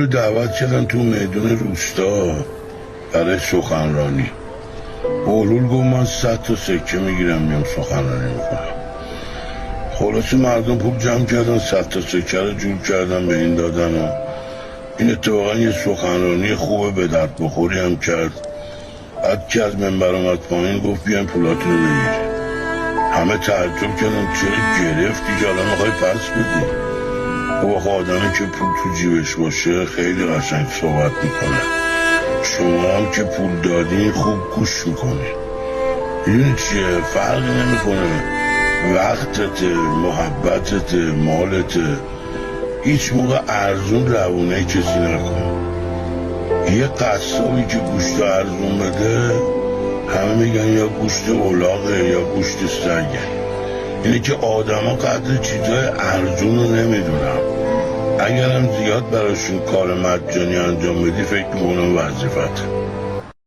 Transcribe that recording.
منو دعوت کردن تو میدون روستا برای سخنرانی. بهلول گفت من 100 تا سکه میگیرم میام سخنرانی میکنم. خلاصه مردم پول جمع کردن، 100 تا سکه رو جور کردن به این دادن و این اتفاقا یه سخنرانی خوبه به درد بخوری هم کرد. بعد که از منبر اومد پایین گفت بیاین پولاتون رو بگیرید. همه تعجب کردن چرا گرفتی که الان میخوای پس بدی؟ گفت آدمی که پول تو جیبش باشه خیلی قشنگ صحبت میکنه. شما هم که پول دادین خوب گوش میکنی. میدونی چیه؟ فرقی نمیکنه وقتت، محبتت، مالت. هیچ موقع ارزون روونه کسی نکن. یه قصابی که گوشت ارزون بده همه میگن یا گوشت اولاغه یا گوشت سگه. اینه که آدم ها قدر چیزای ارزون رو نمیدونم. اگرم زیاد براشون کار مجانی انجام بدی فکر میکنم وظیفته.